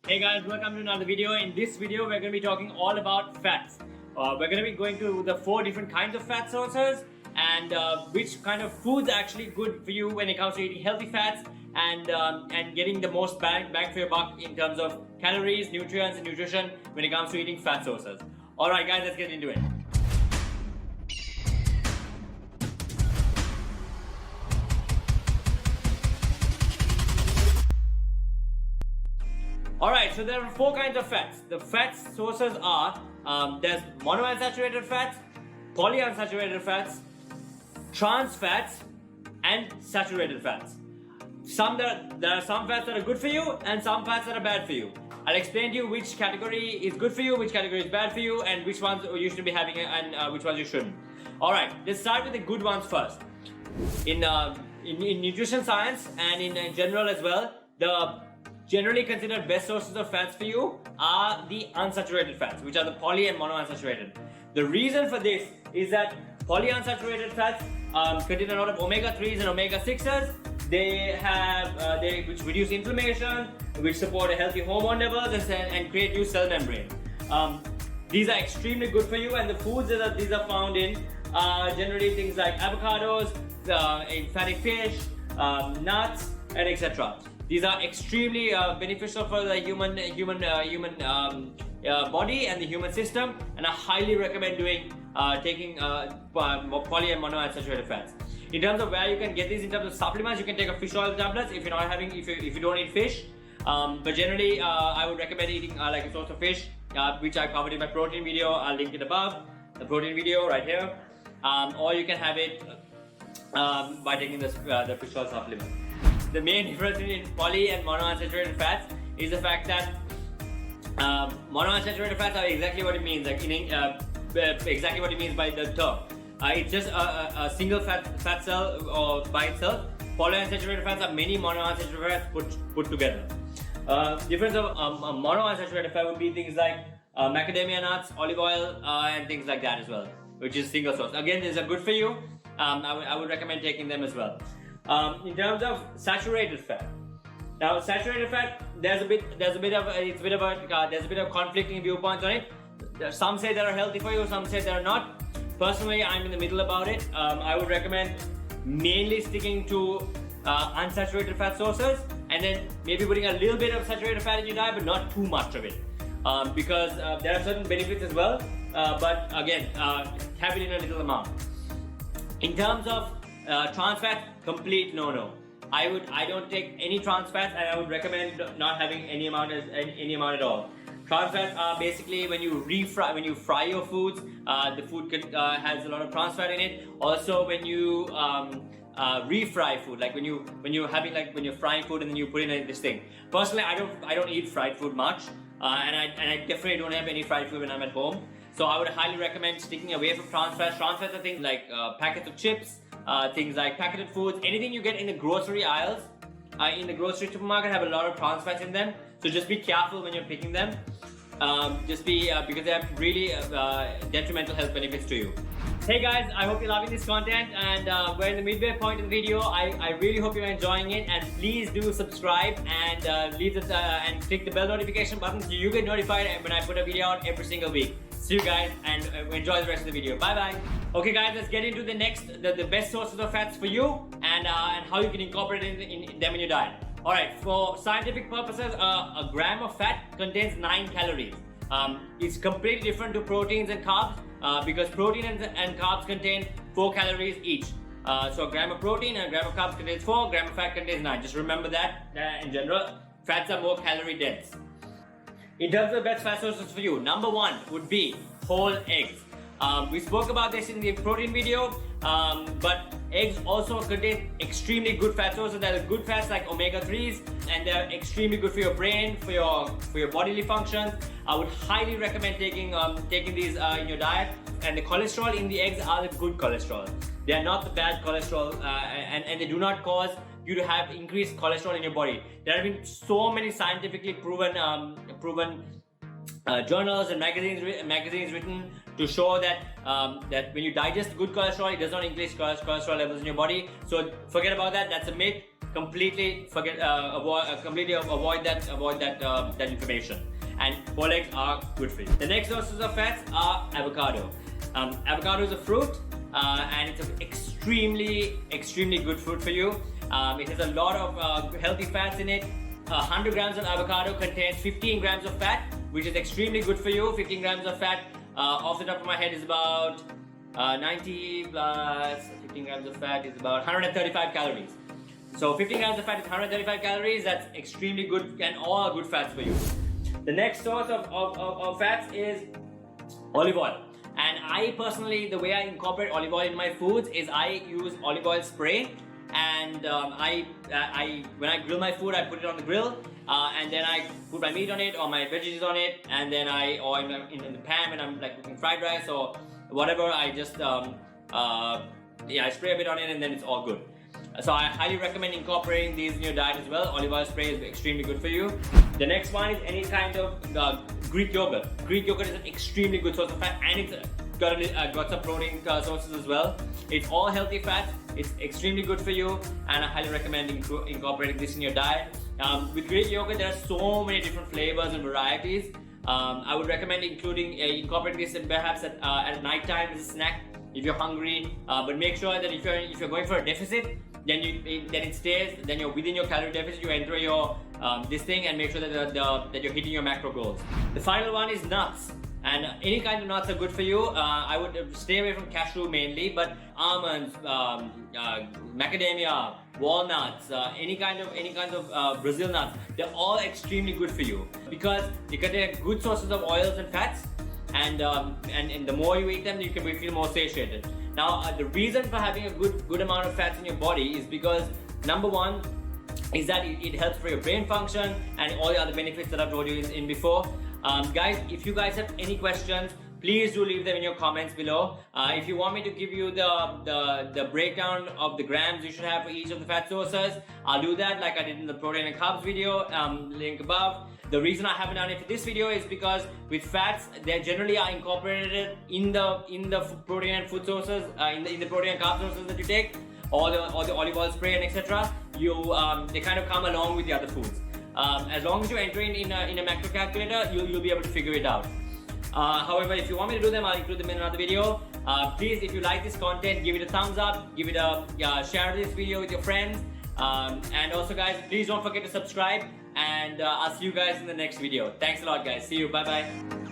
Hey guys, welcome to another video. In this video, we're going to be talking all about fats. We're going to be going through the 4 different kinds of fat sources and which kind of foods are actually good for you when it comes to eating healthy fats and getting the most bang for your buck in terms of calories, nutrients, and nutrition when it comes to eating fat sources. All right, guys, let's get into it. Alright, so there are 4 kinds of fats. The fat sources are, there's monounsaturated fats, polyunsaturated fats, trans fats, and saturated fats. There are some fats that are good for you and some fats that are bad for you. I'll explain to you which category is good for you, which category is bad for you, and which ones you should be having and which ones you shouldn't. Alright, let's start with the good ones first. In nutrition science and in general as well, the generally considered best sources of fats for you are the unsaturated fats, which are the poly and monounsaturated. The reason for this is that polyunsaturated fats contain a lot of omega-3s and omega-6s. Which reduce inflammation, which support a healthy hormone levels and create new cell membrane. These are extremely good for you, and the foods that these are found in are generally things like avocados, fatty fish, nuts, and etc. These are extremely beneficial for the human body and the human system, and I highly recommend taking poly and monounsaturated fats. In terms of where you can get these in terms of supplements, you can take a fish oil tablets if you don't eat fish. But generally, I would recommend eating like a source of fish, which I covered in my protein video. I'll link it above, the protein video right here. Or you can have it by taking the fish oil supplement. The main difference between poly and monounsaturated fats is the fact that monounsaturated fats are exactly what it means, exactly what it means by the term. It's just a single fat cell or by itself. Polyunsaturated fats are many monounsaturated fats put together. Difference of monounsaturated fat would be things like macadamia nuts, olive oil, and things like that as well, which is single source. Again, these are good for you. I would recommend taking them as well. In terms of saturated fat, now saturated fat, there's a bit of conflicting viewpoints on it. Some say they are healthy for you, some say they are not. Personally, I'm in the middle about it. I would recommend mainly sticking to unsaturated fat sources, and then maybe putting a little bit of saturated fat in your diet, but not too much of it, because there are certain benefits as well. But again, have it in a little amount. In terms of trans fat, complete no. I don't take any trans fats, and I would recommend not having any amount at all. Trans fats are basically when you fry your foods, the food has a lot of trans fat in it. Also, when you refry food, like when you're frying food and then you put in this thing. Personally, I don't eat fried food much, and I definitely don't have any fried food when I'm at home. So I would highly recommend sticking away from trans fats. Trans fats are things like packets of chips, things like packeted foods, anything you get in the grocery aisles, in the grocery supermarket have a lot of trans fats in them. So just be careful when you're picking them. Because they have really detrimental health benefits to you. Hey guys, I hope you're loving this content, and we're in the midway point of the video. I really hope you're enjoying it, and please do subscribe and and click the bell notification button so you get notified when I put a video out every single week. See you guys, and enjoy the rest of the video. Bye bye. Okay guys, let's get into the best sources of fats for you and how you can incorporate in them in your diet. Alright, for scientific purposes, a gram of fat contains 9 calories. It's completely different to proteins and carbs because protein and carbs contain 4 calories each. So a gram of protein and a gram of carbs contains 4, a gram of fat contains 9. Just remember that in general, fats are more calorie dense. In terms of best fat sources for you, number 1 would be whole eggs. We spoke about this in the protein video, but eggs also contain extremely good fat sources. There are good fats like omega-3s, and they're extremely good for your brain, for your bodily functions. I would highly recommend taking these in your diet. And the cholesterol in the eggs are the good cholesterol. They are not the bad cholesterol, and they do not cause you to have increased cholesterol in your body. There have been so many scientifically proven journals and magazines written to show that when you digest good cholesterol, it does not increase cholesterol levels in your body. So forget about that. That's a myth. completely avoid that information. And whole eggs are good for you. The next sources of fats are avocado. Avocado is a fruit, and it's an extremely good fruit for you. It has a lot of healthy fats in it. 100 grams of avocado contains 15 grams of fat, which is extremely good for you. 15 grams of fat, off the top of my head, is about 90 plus 15 grams of fat is about 135 calories. So 15 grams of fat is 135 calories. That's extremely good, and all good fats for you. The next source of fats is olive oil. And I personally, the way I incorporate olive oil in my foods is I use olive oil spray. And when I grill my food, I put it on the grill, and then I put my meat on it or my veggies on it, and then in the pan when I'm like cooking fried rice or whatever, I just I spray a bit on it, and then it's all good. So I highly recommend incorporating these in your diet as well. Olive oil spray is extremely good for you. The next one is any kind of Greek yogurt. Greek yogurt is an extremely good source of fat, and it's got some protein sources as well. It's all healthy fats. It's extremely good for you, and I highly recommend incorporating this in your diet. With Greek yogurt, there are so many different flavors and varieties. I would recommend incorporating this perhaps at night time as a snack if you're hungry. But make sure that if you're going for a deficit, then you're within your calorie deficit. You enter your this thing and make sure that you're hitting your macro goals. The final one is nuts. And any kind of nuts are good for you. I would stay away from cashew mainly, but almonds, macadamia, walnuts, any kind of Brazil nuts, they're all extremely good for you because they contain good sources of oils and fats, and the more you eat them, you can feel more satiated. Now, the reason for having a good amount of fats in your body is because number one is that it helps for your brain function and all the other benefits that I've told you in before. Guys, if you guys have any questions, please do leave them in your comments below. If you want me to give you the breakdown of the grams you should have for each of the fat sources, I'll do that like I did in the protein and carbs video, link above. The reason I haven't done it for this video is because with fats, they generally are incorporated in the protein and food sources, in the protein and carb sources that you take, or the olive oil spray and etc. They kind of come along with the other foods. As long as you enter in a macro calculator, you'll be able to figure it out. However, if you want me to do them, I'll include them in another video. Please, if you like this content, give it a thumbs up, give it share this video with your friends, and also guys, please don't forget to subscribe, and I'll see you guys in the next video. Thanks a lot guys, see you, bye bye.